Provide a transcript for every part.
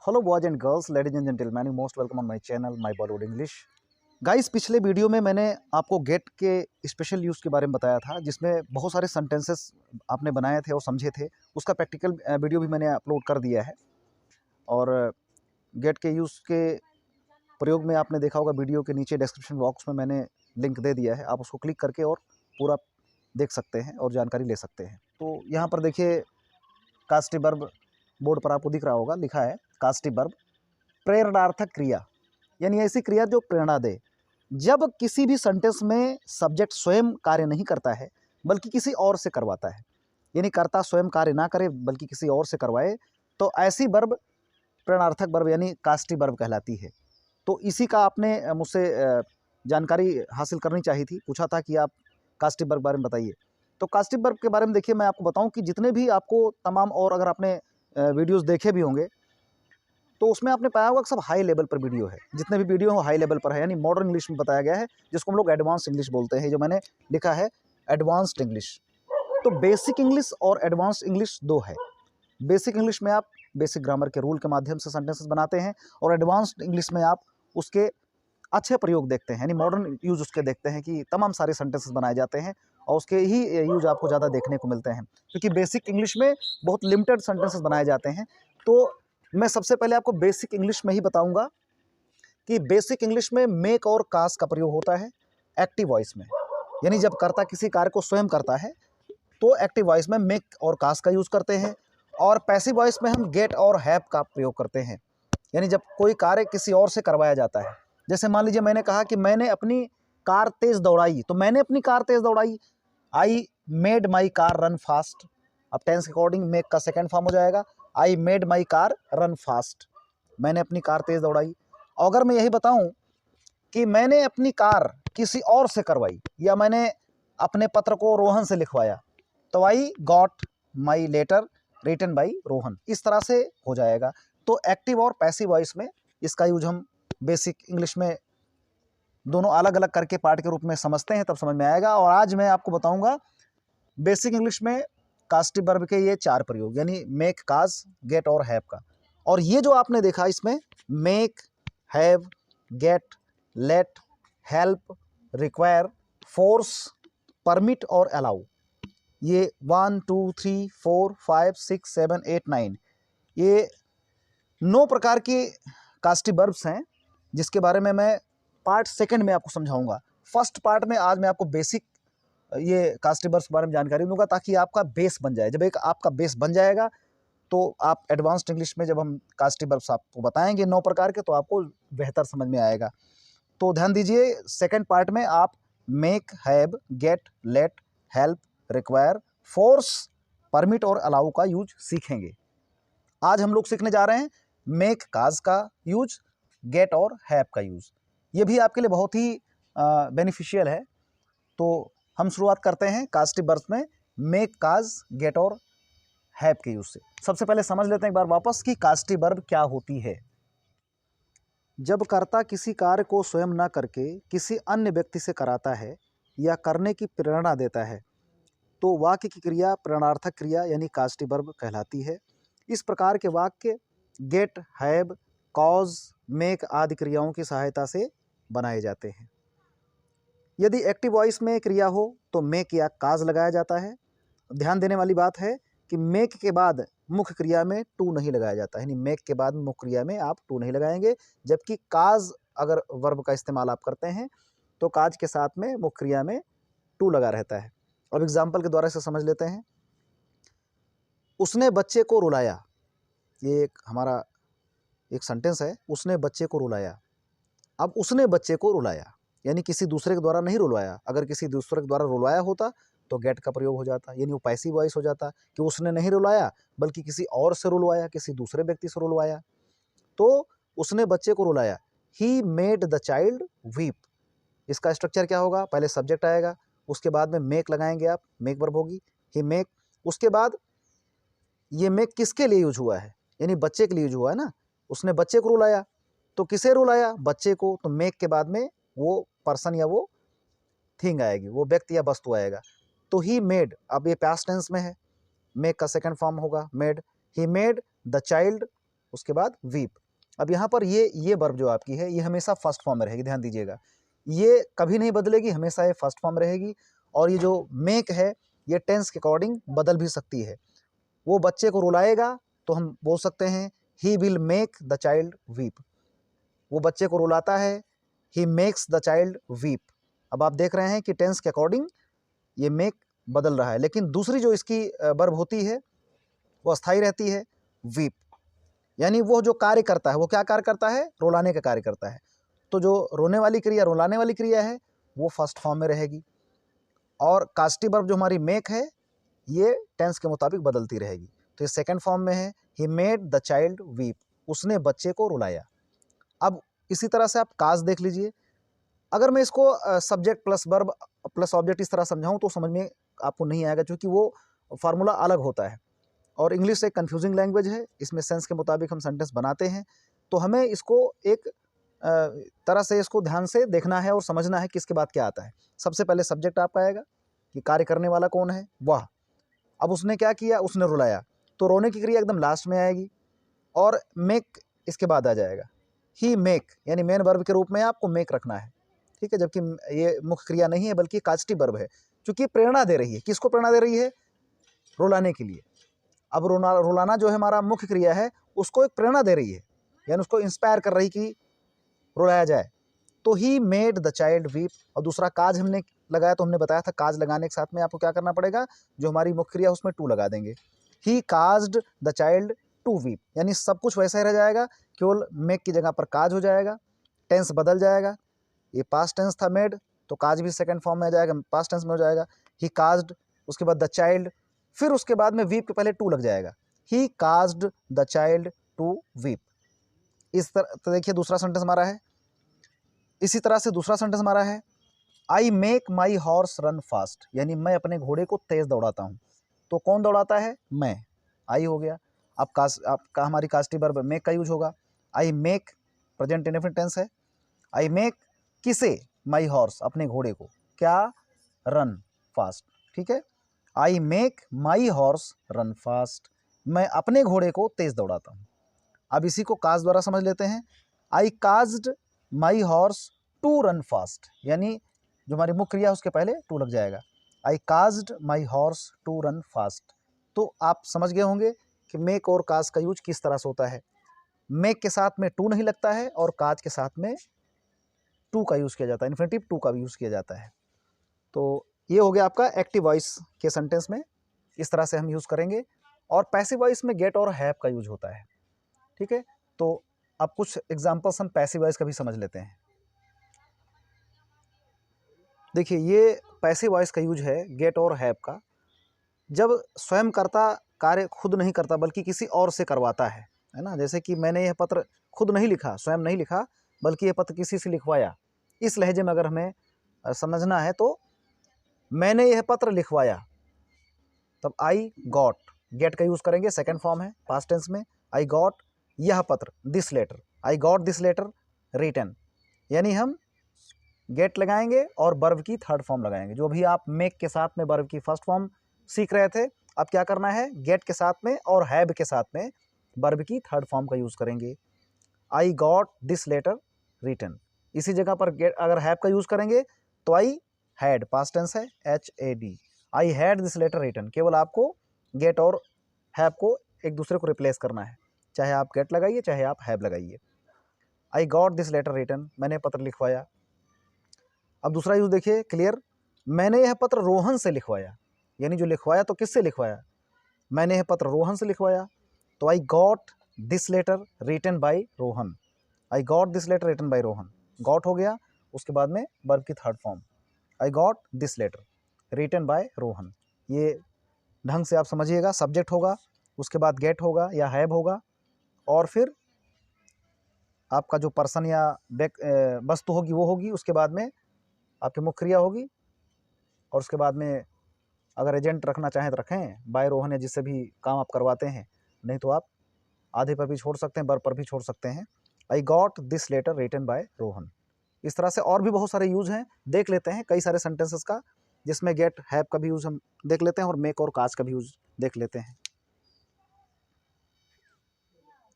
Hello boys and girls, ladies and gentleman, you most welcome on my channel my Bollywood English. Guys, पिछले video में मैंने आपको gate के special use के बारे में बताया था, जिसमें बहुत सारे सेंटेंसेस आपने बनाए थे और समझे थे। उसका प्रैक्टिकल वीडियो भी मैंने अपलोड कर दिया है। और गेट के यूज़ के प्रयोग में आपने देखा होगा, वीडियो के नीचे डिस्क्रिप्शन बॉक्स में मैंने लिंक दे दिया है। आप उसको क्लिक करके और पूरा देख सकते हैं और जानकारी ले सकते हैं। तो यहाँ पर देखिए, कास्टिव वर्ब बोर्ड पर आपको दिख रहा होगा, लिखा है कास्टिव वर्ब प्रेरणार्थक क्रिया, यानी ऐसी क्रिया जो प्रेरणा दे। जब किसी भी सेंटेंस में सब्जेक्ट स्वयं कार्य नहीं करता है बल्कि किसी और से करवाता है, यानी कर्ता स्वयं कार्य ना करे बल्कि किसी और से करवाए, तो ऐसी वर्ब प्रेरणार्थक वर्ब यानी कास्टिव वर्ब कहलाती है। तो इसी का आपने मुझसे जानकारी हासिल करनी चाहिए थी, पूछा था कि आप कास्टिव वर्ब के बारे में बताइए। तो कास्टिव वर्ब के बारे में देखिए, मैं आपको बताऊं कि जितने भी आपको तमाम, और अगर आपने वीडियोस देखे भी होंगे तो उसमें आपने पाया होगा कि सब हाई लेवल पर वीडियो है। जितने भी वीडियो हो हाई लेवल पर है, यानी मॉडर्न इंग्लिश में बताया गया है, जिसको हम लोग एडवांस इंग्लिश बोलते हैं। जो मैंने लिखा है एडवांस्ड इंग्लिश। तो बेसिक इंग्लिश और एडवांस्ड इंग्लिश दो है। बेसिक इंग्लिश में आप बेसिक ग्रामर के रूल के माध्यम से सेंटेंसेस बनाते हैं, और एडवांस्ड इंग्लिश में आप उसके अच्छे प्रयोग देखते हैं, यानी मॉडर्न यूज उसके देखते हैं कि तमाम सारे सेंटेंसेस बनाए जाते हैं और उसके ही यूज आपको ज़्यादा देखने को मिलते हैं, क्योंकि बेसिक इंग्लिश में बहुत लिमिटेड सेंटेंसेस बनाए जाते हैं। तो मैं सबसे पहले आपको बेसिक इंग्लिश में ही बताऊंगा कि बेसिक इंग्लिश में मेक और काज का प्रयोग होता है एक्टिव वॉइस में, यानी जब कर्ता किसी कार्य को स्वयं करता है तो एक्टिव वॉइस में मेक और काज का यूज करते हैं। और पैसिव वॉइस में हम गेट और हैव का प्रयोग करते हैं, यानी जब कोई कार्य किसी और से करवाया जाता है। जैसे मान लीजिए मैंने कहा कि मैंने अपनी कार तेज दौड़ाई, तो मैंने अपनी कार तेज दौड़ाई, I made my car run fast. अब टेंस के अकॉर्डिंग मेक का सेकेंड फॉर्म हो जाएगा I made my car run fast, मैंने अपनी कार तेज दौड़ाई। अगर मैं यही बताऊं कि मैंने अपनी कार किसी और से करवाई, या मैंने अपने पत्र को रोहन से लिखवाया, तो I got my letter written by Rohan, इस तरह से हो जाएगा। तो एक्टिव और पैसिव वॉइस में इसका यूज हम बेसिक इंग्लिश में दोनों अलग अलग करके पार्ट के रूप में समझते हैं, तब समझ में आएगा। और आज मैं आपको बताऊंगा बेसिक इंग्लिश में कास्टिव वर्ब के ये चार प्रयोग, यानी मेक, काज, गेट और हैव का। और ये जो आपने देखा, इसमें make, have, get, let, help, require, force, permit और अलाउ, ये 1 2 3 4 5 6 7 8 9, ये 9 प्रकार के कास्टिव वर्ब्स हैं, जिसके बारे में मैं पार्ट सेकंड में आपको समझाऊंगा। फर्स्ट पार्ट में आज मैं आपको बेसिक ये कास्टिव वर्ब्स के बारे में जानकारी दूंगा, ताकि आपका बेस बन जाए। जब एक आपका बेस बन जाएगा तो आप एडवांस्ड इंग्लिश में जब हम कास्टिव वर्ब्स आपको बताएंगे 9 प्रकार के, तो आपको बेहतर समझ में आएगा। तो ध्यान दीजिए, सेकंड पार्ट में आप make, have, get, let, help, require, force, permit और अलाउ का यूज सीखेंगे। आज हम लोग सीखने जा रहे हैं मेक, काज का यूज, गेट और हैव का यूज। ये भी आपके लिए बहुत ही बेनिफिशियल है। तो हम शुरुआत करते हैं कास्टिव वर्ब्स में मेक, काज, गेट और हैव के यूज से। सबसे पहले समझ लेते हैं एक बार वापस कि कास्टिव वर्ब क्या होती है। जब कर्ता किसी कार्य को स्वयं न करके किसी अन्य व्यक्ति से कराता है या करने की प्रेरणा देता है, तो वाक्य की क्रिया प्रेरणार्थक क्रिया यानी कास्टिव वर्ब कहलाती है। इस प्रकार के वाक्य गेट, हैव, कॉज, मेक आदि क्रियाओं की सहायता से बनाए जाते हैं। यदि एक्टिव वॉइस में क्रिया हो तो मेक या काज लगाया जाता है। ध्यान देने वाली बात है कि मेक के बाद मुख्य क्रिया में टू नहीं लगाया जाता है, यानी मेक के बाद मुख्य क्रिया में आप टू नहीं लगाएंगे। जबकि काज अगर वर्ब का इस्तेमाल आप करते हैं तो काज के साथ में मुख्य क्रिया में टू लगा रहता है। अब एग्जाम्पल के द्वारा इसे समझ लेते हैं। उसने बच्चे को रुलाया, ये एक हमारा एक सेंटेंस है, उसने बच्चे को रुलाया। अब उसने बच्चे को रुलाया यानी किसी दूसरे के द्वारा नहीं रुलवाया। अगर किसी दूसरे के द्वारा रुलवाया होता तो गेट का प्रयोग हो जाता, यानी वो पैसिव वॉइस हो जाता कि उसने नहीं रुलाया बल्कि किसी और से रुलवाया, किसी दूसरे व्यक्ति से रुलवाया। तो उसने बच्चे को रुलाया, he made the child weep. इसका स्ट्रक्चर क्या होगा, पहले सब्जेक्ट आएगा, उसके बाद में मेक लगाएंगे आप, मेक वर्ब होगी, ही मेक। उसके बाद ये मेक किसके लिए यूज हुआ है, यानी बच्चे के लिए यूज हुआ है ना। उसने बच्चे को रुलाया, तो किसे रुलाया, बच्चे को। तो मेक के बाद में वो पर्सन या वो थिंग आएगी, वो व्यक्ति या वस्तु आएगा। तो ही मेड, अब ये पास्ट टेंस में है, मेक का सेकंड फॉर्म होगा made. He made the child उसके बाद वीप। अब यहाँ पर ये वर्ब जो आपकी है ये हमेशा फर्स्ट फॉर्म में रहेगी, ध्यान दीजिएगा, ये कभी नहीं बदलेगी, हमेशा ये फर्स्ट फॉर्म में रहेगी। और ये जो मेक है ये टेंस के अकॉर्डिंग बदल भी सकती है। वो बच्चे को रुलाएगा तो हम बोल सकते हैं he will make the child weep. वो बच्चे को रुलाता है, he makes the child weep. अब आप देख रहे हैं कि टेंस के अकॉर्डिंग ये मेक बदल रहा है, लेकिन दूसरी जो इसकी वर्ब होती है वो अस्थाई रहती है, वीप। यानी वो जो कार्य करता है वो क्या कार्य करता है, रुलाने का कार्य करता है। तो जो रोने वाली क्रिया, रुलाने वाली क्रिया है, वो फर्स्ट फॉर्म में रहेगी। और कास्टिव वर्ब जो हमारी मेक है ये टेंस के मुताबिक बदलती रहेगी। तो ये सेकंड फॉर्म में है, ही मेड द चाइल्ड वीप, उसने बच्चे को रुलाया। अब इसी तरह से आप काज देख लीजिए। अगर मैं इसको subject plus verb plus object इस तरह समझाऊं तो समझ में आपको नहीं आएगा, क्योंकि वो फार्मूला अलग होता है। और इंग्लिश एक कंफ्यूजिंग लैंग्वेज है, इसमें सेंस के मुताबिक हम सेंटेंस बनाते हैं। तो हमें इसको एक तरह से इसको ध्यान से देखना है और समझना है कि इसके बाद क्या आता है। सबसे पहले सब्जेक्ट आपका आएगा कि कार्य करने वाला कौन है, वह। अब उसने क्या किया, उसने रुलाया, तो रोने की क्रिया एकदम लास्ट में आएगी। और मेक इसके बाद आ जाएगा। ही मेक यानी मेन वर्ब के रूप में आपको मेक रखना है, ठीक है, जबकि ये मुख्य क्रिया नहीं है बल्कि कास्टिव वर्ब है, क्योंकि प्रेरणा दे रही है। किसको प्रेरणा दे रही है, रुलाने के लिए। अब रुलाना जो है हमारा मुख्य क्रिया है, उसको एक प्रेरणा दे रही है, यानी उसको इंस्पायर कर रही कि रुलाया जाए। तो ही मेड द चाइल्ड वीप। और दूसरा काज हमने लगाया, तो हमने बताया था काज लगाने के साथ में आपको क्या करना पड़ेगा, जो हमारी मुख्य क्रिया उसमें टू लगा देंगे। He caused the child to weep, यानी सब कुछ वैसा ही रह जाएगा, केवल मेक की जगह पर काज हो जाएगा, टेंस बदल जाएगा। ये पास्ट टेंस था मेड, तो काज भी सेकंड फॉर्म में आ जाएगा, पास्ट टेंस में हो जाएगा। ही काज्ड, उसके बाद द चाइल्ड, फिर उसके बाद में वीप के पहले टू लग जाएगा, he caused the child to weep. इस तरह तो देखिए दूसरा सेंटेंस हमारा है। इसी तरह से दूसरा सेंटेंस हमारा है, I make my horse run fast, यानी मैं अपने घोड़े को तेज दौड़ाता हूँ। तो कौन दौड़ाता है, मैं, आई हो गया। आपका हमारी कास्टिव वर्ब मेक का यूज होगा। I make present indefinite tense है। आई मेक किसे, माई हॉर्स अपने घोड़े को, क्या, रन फास्ट, ठीक है। I make my horse run fast, मैं अपने घोड़े को तेज दौड़ाता हूँ। अब इसी को काज द्वारा समझ लेते हैं। I caused my horse to run fast, यानी जो हमारी मुख्य क्रिया उसके पहले टू लग जाएगा। I caused my horse to run fast. तो आप समझ गए होंगे कि मेक और काज का यूज किस तरह से होता है। मेक के साथ में टू नहीं लगता है और काज के साथ में टू का यूज़ किया जाता है, इन्फिनेटिव टू का भी यूज़ किया जाता है। तो ये हो गया आपका एक्टिव वॉइस के सेंटेंस में, इस तरह से हम यूज़ करेंगे। और पैसिव वॉइस में गेट और हैव का यूज होता है, ठीक है। तो अब कुछ एग्जांपल्स हम पैसिव वॉइस का भी समझ लेते हैं। देखिए ये पैसिव वॉइस का यूज है गेट और हैव का, जब स्वयं कर्ता कार्य खुद नहीं करता बल्कि किसी और से करवाता है ना। जैसे कि मैंने यह पत्र खुद नहीं लिखा, स्वयं नहीं लिखा, बल्कि यह पत्र किसी से लिखवाया। इस लहजे में अगर हमें समझना है तो मैंने यह पत्र लिखवाया, तब आई गॉट, गेट का यूज़ करेंगे, सेकंड फॉर्म है पास्ट टेंस में। आई गॉट यह पत्र, this letter, I got this letter written, यानी हम गेट लगाएंगे और वर्ब की थर्ड फॉर्म लगाएंगे। जो भी आप मेक के साथ में वर्ब की फर्स्ट फॉर्म सीख रहे थे, अब क्या करना है, गेट के साथ में और हैव के साथ में वर्ब की थर्ड फॉर्म का यूज़ करेंगे। I got this letter written, इसी जगह पर गेट अगर हैव का यूज़ करेंगे तो आई हैड, पास्ट टेंस है, HAD, I had this letter written. केवल आपको गेट और हैव को एक दूसरे को रिप्लेस करना है, चाहे आप गेट लगाइए चाहे आप हैव लगाइए। I got this letter written, मैंने पत्र लिखवाया। अब दूसरा यूज़ देखिए क्लियर, मैंने यह पत्र रोहन से लिखवाया, यानी जो लिखवाया तो किससे लिखवाया, मैंने यह पत्र रोहन से लिखवाया। तो I got this letter written by Rohan, I got this letter written by Rohan, got हो गया, उसके बाद में वर्ब की third form, I got this letter written by Rohan. ये ढंग से आप समझिएगा, सब्जेक्ट होगा, उसके बाद गेट होगा या हैव होगा, और फिर आपका जो पर्सन या वस्तु होगी वो होगी, उसके बाद में आपकी मुख्य क्रिया होगी, और उसके बाद में अगर एजेंट रखना चाहें तो रखें, बाय रोहन या जिससे भी काम आप करवाते हैं, नहीं तो आप आधे पर भी छोड़ सकते हैं, वर्ब पर भी छोड़ सकते हैं। I got this letter written by Rohan. इस तरह से और भी बहुत सारे यूज़ हैं, देख लेते हैं कई सारे सेंटेंसेस का, जिसमें गेट हैव का भी यूज़ हम देख लेते हैं और मेक और काज का भी यूज़ देख लेते हैं।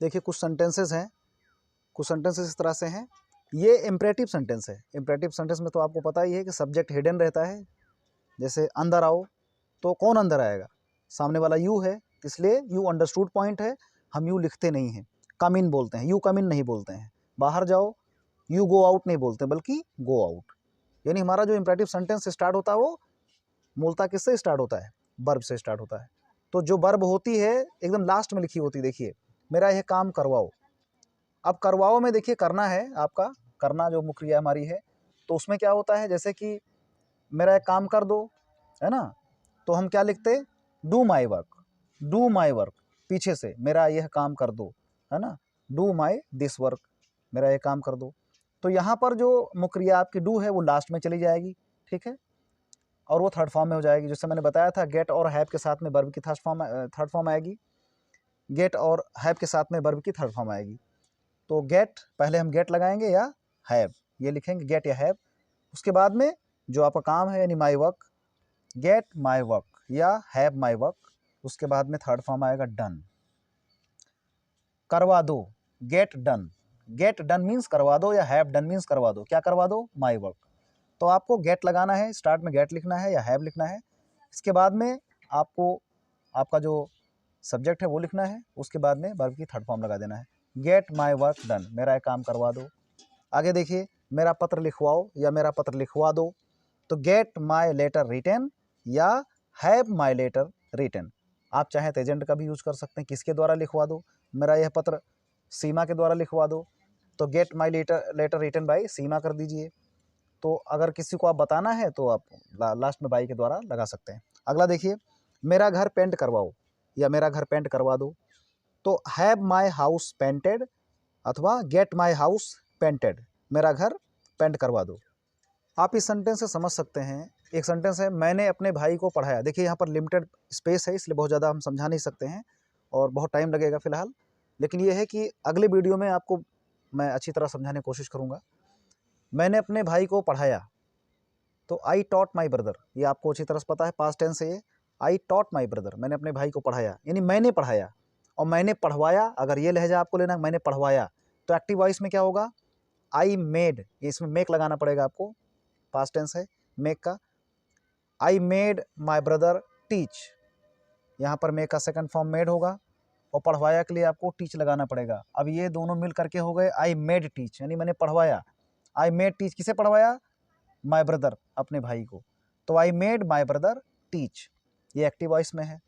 देखिए कुछ सेंटेंसेस हैं, कुछ सेंटेंसेस इस तरह से हैं। ये इम्परेटिव सेंटेंस है। इम्परेटिव सेंटेंस में तो आपको पता ही है कि सब्जेक्ट हिडन रहता है। जैसे अंदर आओ, तो कौन अंदर आएगा? सामने वाला यू है, इसलिए यू अंडरस्टूड पॉइंट है, हम यू लिखते नहीं हैं, कम इन बोलते हैं, यू कम इन नहीं बोलते हैं। बाहर जाओ, यू गो आउट नहीं बोलते बल्कि गो आउट। यानी हमारा जो इम्परेटिव सेंटेंस स्टार्ट होता है वो मूलतः किससे स्टार्ट होता है? वर्ब से स्टार्ट होता है। तो जो वर्ब होती है एकदम लास्ट में लिखी होती है। देखिए, मेरा यह काम करवाओ। अब करवाओ में देखिए करना है आपका, करना जो मुख्य क्रिया हमारी है, तो उसमें क्या होता है, जैसे कि मेरा एक काम कर दो, है ना, तो हम क्या लिखते? Do my work. Do my work, पीछे से मेरा यह काम कर दो, है ना, डू माई दिस वर्क, मेरा यह काम कर दो। तो यहाँ पर जो मुख्य क्रिया आपकी डू है वो लास्ट में चली जाएगी, ठीक है, और वो थर्ड फॉर्म में हो जाएगी। जैसे मैंने बताया था, गेट और हैव के साथ में वर्ब की थर्ड फॉर्म आएगी। गेट और हैव के साथ में वर्ब की थर्ड फॉर्म आएगी। तो गेट, पहले हम गेट लगाएंगे या हैव, ये लिखेंगे गेट या हैव। उसके बाद में जो आपका काम है यानी my work, get my work या हैव माई वर्क। उसके बाद में थर्ड फॉर्म आएगा डन, करवा दो, get done. Get done means करवा दो या हैव डन मीन्स करवा दो। क्या करवा दो? My work. तो आपको गेट लगाना है, स्टार्ट में गेट लिखना है या हैव लिखना है। इसके बाद में आपको आपका जो सब्जेक्ट है वो लिखना है। उसके बाद में वर्ब की थर्ड फॉर्म लगा देना है, गेट माई वर्क डन, मेरा एक काम करवा दो। आगे देखिए, मेरा पत्र लिखवाओ या मेरा पत्र लिखवा दो, तो गेट माई लेटर रिटन या हैव माई लेटर रिटन। आप चाहें तो एजेंट का भी यूज कर सकते हैं, किसके द्वारा लिखवा दो, मेरा यह पत्र सीमा के द्वारा लिखवा दो, तो get my letter written by Seema कर दीजिए। तो अगर किसी को आप बताना है तो आप लास्ट में बाई के द्वारा लगा सकते हैं। अगला देखिए, मेरा घर पेंट करवाओ या मेरा घर पेंट करवा दो, तो हैव माई हाउस पेंटेड अथवा गेट माई हाउस पेंटेड, मेरा घर पेंट करवा दो। आप इस सेंटेंस से समझ सकते हैं। एक सेंटेंस है, मैंने अपने भाई को पढ़ाया। देखिए यहाँ पर लिमिटेड स्पेस है, इसलिए बहुत ज़्यादा हम समझा नहीं सकते हैं और बहुत टाइम लगेगा फ़िलहाल। लेकिन ये है कि अगले वीडियो में आपको मैं अच्छी तरह समझाने की कोशिश करूँगा। मैंने अपने भाई को पढ़ाया, तो आई टॉट माई ब्रदर, ये आपको अच्छी तरह से पता है, पास्ट टेंस है ये। आई टॉट माई ब्रदर, मैंने अपने भाई को पढ़ाया, यानी मैंने पढ़ाया। और मैंने पढ़वाया, अगर ये लहजा आपको लेना, मैंने पढ़वाया, तो एक्टिव वॉइस में क्या होगा? आई मेड, इसमें मेक लगाना पड़ेगा आपको, पास्ट टेंस है मेक का। आई मेड माई ब्रदर टीच, यहाँ पर मेक का सेकंड फॉर्म मेड होगा, और पढ़वाया के लिए आपको टीच लगाना पड़ेगा। अब ये दोनों मिल करके हो गए आई मेड टीच, यानी मैंने पढ़वाया। आई मेड टीच, किसे पढ़वाया? माई ब्रदर, अपने भाई को। तो आई मेड माई ब्रदर टीच, ये एक्टिव वॉइस में है।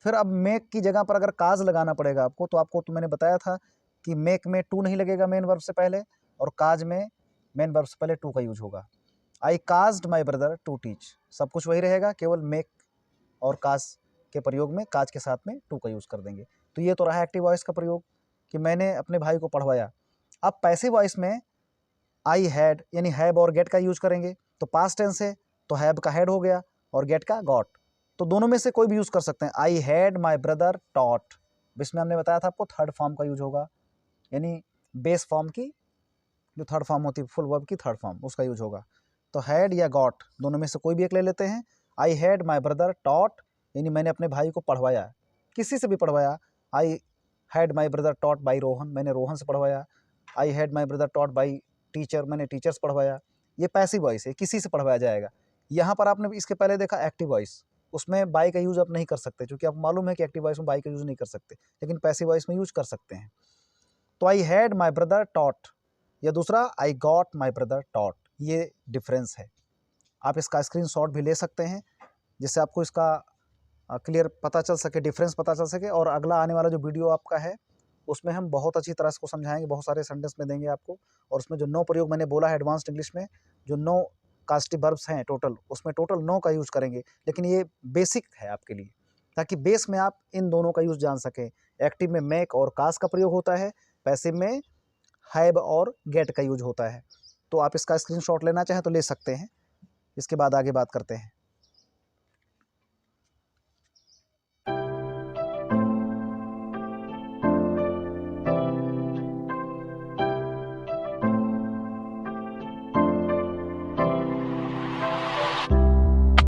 फिर अब मेक की जगह पर अगर काज लगाना पड़ेगा आपको, तो आपको तो मैंने बताया था कि मेक में टू नहीं लगेगा मेन वर्ब से पहले, और काज में मेन वर्ब से पहले टू का यूज होगा। I caused my brother to teach, सब कुछ वही रहेगा, केवल मेक और काज के प्रयोग में काज के साथ में टू का यूज़ कर देंगे। तो ये तो रहा एक्टिव वॉइस का प्रयोग कि मैंने अपने भाई को पढ़वाया। अब पैसिव वॉइस में आई हैड यानी हैव और गेट का यूज करेंगे। तो पास्ट टेंस है तो हैव का हैड हो गया और गेट का गॉट, तो दोनों में से कोई भी यूज़ कर सकते हैं। I had my brother taught, इसमें हमने बताया था आपको थर्ड फॉर्म का यूज होगा, यानी बेस फॉर्म की जो थर्ड फॉर्म होती है, फुल वर्ब की थर्ड फॉर्म, उसका यूज होगा। तो हैड या गॉट दोनों में से कोई भी एक ले लेते हैं। I had my brother taught, यानी मैंने अपने भाई को पढ़वाया, किसी से भी पढ़वाया। I had my brother taught by Rohan, मैंने रोहन से पढ़वाया। I had my brother taught by teacher, मैंने टीचर से पढ़वाया। ये पैसिव वॉइस है, किसी से पढ़वाया जाएगा। यहाँ पर आपने इसके पहले देखा एक्टिव वॉइस, उसमें बाई का यूज़ आप नहीं कर सकते, क्योंकि आपको मालूम है कि एक्टिव वॉइस में बाई का यूज़ नहीं कर सकते, लेकिन पैसिव वॉइस में यूज कर सकते हैं। तो I had my brother taught या दूसरा आई गॉट माई ब्रदर टॉट, ये डिफरेंस है। आप इसका स्क्रीनशॉट भी ले सकते हैं, जिससे आपको इसका क्लियर पता चल सके, डिफरेंस पता चल सके। और अगला आने वाला जो वीडियो आपका है उसमें हम बहुत अच्छी तरह से को समझाएंगे, बहुत सारे सेंटेंस में देंगे आपको। और उसमें जो 9 प्रयोग मैंने बोला है एडवांस्ड इंग्लिश में, जो 9 कास्टिव वर्ब्स हैं टोटल, उसमें टोटल 9 का यूज़ करेंगे। लेकिन ये बेसिक है आपके लिए, ताकि बेस में आप इन दोनों का यूज़ जान सकें। एक्टिव में मेक और कास्ट का प्रयोग होता है, पैसिव में हैव और गेट का यूज होता है। तो आप इसका स्क्रीनशॉट लेना चाहें तो ले सकते हैं। इसके बाद आगे बात करते हैं।